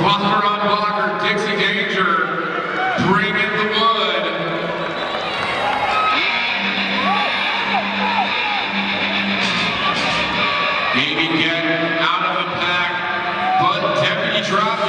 Blocker on blocker, Dixie Danger, bring in the wood. Maybe get out of the pack, but Deputy Drop